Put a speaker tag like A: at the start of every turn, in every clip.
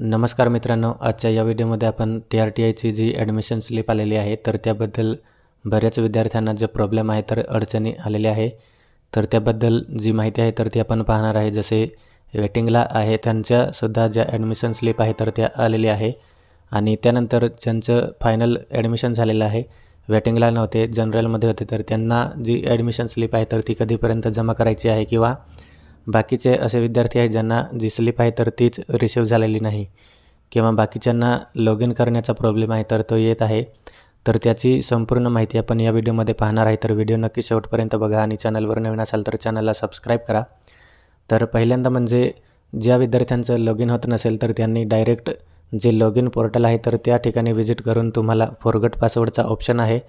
A: नमस्कार मित्रांनो, आजच्या या व्हिडिओमध्ये आपण TRTIची जी ॲडमिशन स्लिप आलेली आहे तर त्याबद्दल बऱ्याच विद्यार्थ्यांना जे प्रॉब्लेम आहे तर अडचणी आलेल्या आहे तर त्याबद्दल जी माहिती आहे तर ती आपण पाहणार आहे। जसे वेटिंगला आहे त्यांच्यासुद्धा ज्या ॲडमिशन स्लिप आहे तर त्या आलेली आहे आणि त्यानंतर ज्यांचं फायनल ॲडमिशन झालेलं आहे, वेटिंगला नव्हते, जनरलमध्ये होते, तर त्यांना जी ॲडमिशन स्लिप आहे तर ती कधीपर्यंत जमा करायची आहे किंवा बाकीचे असे विद्यार्थी आहेत ज्यांना जी स्लिप आहे तर तीच रिसीव झालेली नाही किंवा बाकीच्यांना लॉग इन करण्याचा प्रॉब्लेम आहे तर तो येत आहे, तर त्याची संपूर्ण माहिती आपण या व्हिडिओमध्ये पाहणार आहे। तर व्हिडिओ नक्की शेवटपर्यंत बघा आणि चॅनलवर नवीन असाल तर चॅनलला सबस्क्राईब करा। तर पहिल्यांदा म्हणजे ज्या विद्यार्थ्यांचं लॉग इन होत नसेल तर त्यांनी डायरेक्ट जे लॉग इन पोर्टल आहे तर त्या ठिकाणी व्हिजिट करून तुम्हाला फॉरगॉट पासवर्डचा ऑप्शन आहे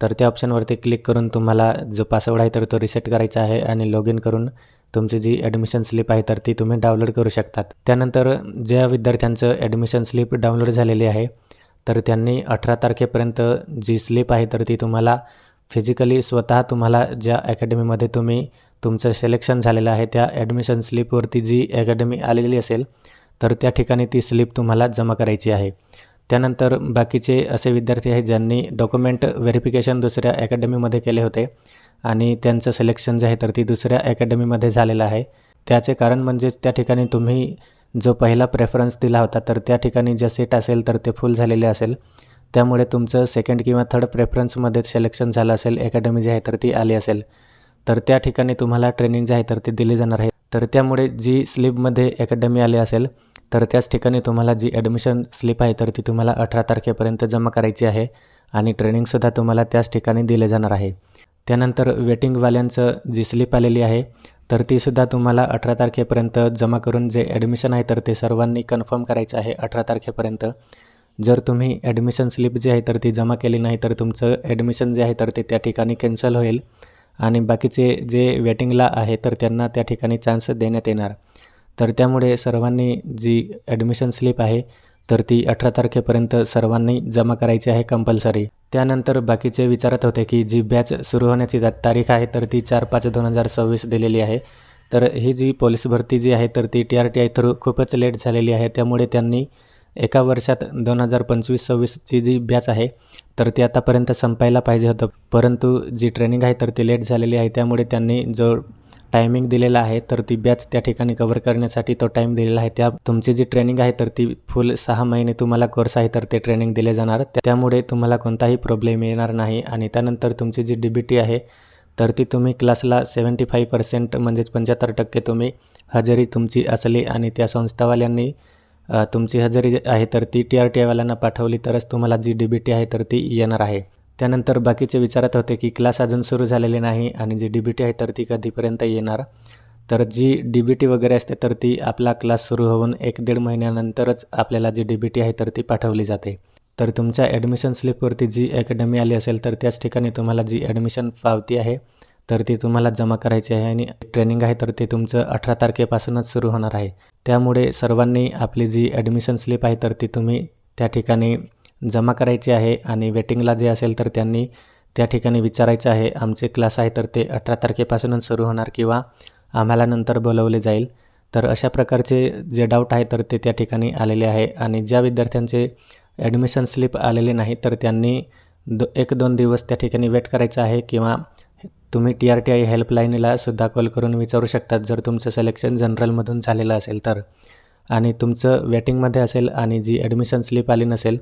A: तर त्या ऑप्शनवरती क्लिक करून तुम्हाला जो पासवर्ड आहे तर तो रिसेट करायचा आहे आणि लॉग इन करून तुमची जी ॲडमिशन स्लिप आहे तर ती तुम्ही डाउनलोड करू शकतात। त्यानंतर ज्या विद्यार्थ्यांचं ॲडमिशन स्लिप डाउनलोड झालेली आहे तर त्यांनी 18 तारखेपर्यंत जी स्लिप आहे तर ती तुम्हाला फिजिकली स्वतः तुम्हाला ज्या अकॅडमीमध्ये तुम्ही तुमचं सिलेक्शन झालेलं आहे त्या ॲडमिशन स्लिपवरती जी अकॅडमी आलेली असेल तर त्या ठिकाणी ती स्लिप तुम्हाला जमा करायची आहे। त्यानंतर बाकीचे असे विद्यार्थी आहेत ज्यांनी डॉक्युमेंट व्हेरिफिकेशन दुसऱ्या अकॅडमीमध्ये केले होते आणि त्यांचं सिलेक्शन जे आहे तर ती दुसऱ्या अकॅडमीमध्ये झालेलं आहे। त्याचे कारण म्हणजे त्या ठिकाणी तुम्ही जो पहिला प्रेफरन्स दिला होता तर त्या ठिकाणी जे सीट असेल तर ते फुल झालेले असेल, त्यामुळे तुमचं सेकंड किंवा थर्ड प्रेफरन्समध्ये सिलेक्शन झालं असेल, अकॅडमी जी आहे तर ती आली असेल तर त्या ठिकाणी तुम्हाला ट्रेनिंग जी आहे तर ती दिली जाणार आहे। तर त्यामुळे जी स्लिपमध्ये अकॅडमी आली असेल तर त्याच ठिकाणी तुम्हाला जी ॲडमिशन स्लिप आहे तर ती तुम्हाला 18 तारखेपर्यंत जमा करायची आहे आणि ट्रेनिंगसुद्धा तुम्हाला त्याच ठिकाणी दिले जाणार आहे। त्यानंतर वेटिंगवाल्यांचं जी स्लिप आलेली आहे तर तीसुद्धा तुम्हाला 18 तारखेपर्यंत जमा करून जे ॲडमिशन आहे तर ते सर्वांनी कन्फर्म करायचं आहे 18 तारखेपर्यंत। जर तुम्ही ॲडमिशन स्लिप जी आहे तर ती जमा केली नाही तर तुमचं ॲडमिशन जे आहे तर ते त्या ठिकाणी कॅन्सल होईल आणि बाकीचे जे वेटिंगला आहे तर त्यांना त्या ठिकाणी चान्स देण्यात येणार। तर त्यामुळे सर्वांनी जी ॲडमिशन स्लिप आहे तर ती 18 तारखेपर्यंत सर्वांनी जमा करायची आहे कंपल्सरी। त्यानंतर बाकीचे विचारत होते की जी बॅच सुरू होण्याची तारीख आहे तर ती 4/5/2026 दिलेली आहे, तर ही जी पोलीस भरती जी आहे तर ती TRTI थ्रू खूपच लेट झालेली आहे, त्यामुळे त्यांनी एका वर्षात 2025-26ची जी बॅच आहे तर ती आतापर्यंत संपायला पाहिजे होतं, परंतु जी ट्रेनिंग आहे तर ती लेट झालेली आहे, त्यामुळे त्यांनी जो टायमिंग दिलेला आहे तर ती बॅच त्या ठिकाणी कव्हर करण्यासाठी तो टाईम दिलेला आहे। त्या तुमची जी ट्रेनिंग आहे तर ती फुल 6 महिने तुम्हाला कोर्स आहे तर ते ट्रेनिंग दिले जाणार, त्यामुळे तुम्हाला कोणताही प्रॉब्लेम येणार नाही। आणि त्यानंतर तुमची जी DBT आहे तर ती तुम्ही क्लासला 75% म्हणजेच 75% तुम्ही हजेरी तुमची असली आणि त्या संस्थावाल्यांनी तुमची हजेरी आहे तर ती TRTIवाल्यांना पाठवली तरच तुम्हाला जी DBT आहे तर ती येणार आहे। त्यानंतर बाकीचे विचारत होते की क्लास अजून सुरू झालेले नाही आणि जी DBT आहे तर ती कधीपर्यंत येणार, तर जी DBT वगैरे असते तर ती आपला क्लास सुरू होऊन 1-1.5 महिन्यानंतरच आपल्याला जी DBT आहे तर ती पाठवली जाते। तर तुमच्या ॲडमिशन स्लिपवरती जी अकॅडमी आली असेल तर त्याच ठिकाणी तुम्हाला जी ॲडमिशन पावती आहे तर ती तुम्हाला जमा करायची आहे आणि ट्रेनिंग आहे तर ते तुमचं 18 तारखेपासूनच सुरू होणार आहे। त्यामुळे सर्वांनी आपली जी ॲडमिशन स्लिप आहे तर ती तुम्ही त्या ठिकाणी जमा करायची आहे आणि वेटिंगला जे असेल तर त्यांनी त्या ठिकाणी विचारायचं आहे आमचे क्लास आहे तर ते 18 तारखेपासूनच सुरू होणार किंवा आम्हाला नंतर बोलवले जाईल। तर अशा प्रकारचे जे डाऊट आहे तर ते त्या ठिकाणी आलेले आहे आणि ज्या विद्यार्थ्यांचे ॲडमिशन स्लिप आलेले नाही तर त्यांनी 1-2 दिवस त्या ठिकाणी वेट करायचं आहे किंवा तुम्ही TRTI हेल्पलाईनला सुद्धा कॉल करून विचारू शकतात जर तुमचं सिलेक्शन जनरलमधून झालेलं असेल तर, आणि तुमचं वेटिंगमध्ये असेल आणि जी ॲडमिशन स्लिप आली नसेल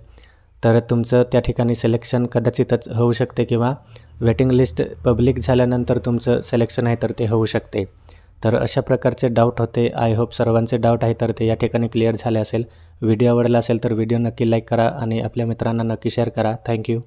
A: तर तुमचं त्या ठिकाणी सिलेक्शन कदाचितच होऊ शकते किंवा वेटिंग लिस्ट पब्लिक झाल्यानंतर तुमचं सिलेक्शन आहे तर ते होऊ शकते। तर अशा प्रकारचे डाऊट होते, आय होप सर्वांचे डाऊट आहे तर ते या ठिकाणी क्लिअर झाले असेल। व्हिडिओ आवडला असेल तर व्हिडिओ नक्की लाईक करा आणि आपल्या मित्रांना नक्की शेअर करा। थँक्यू।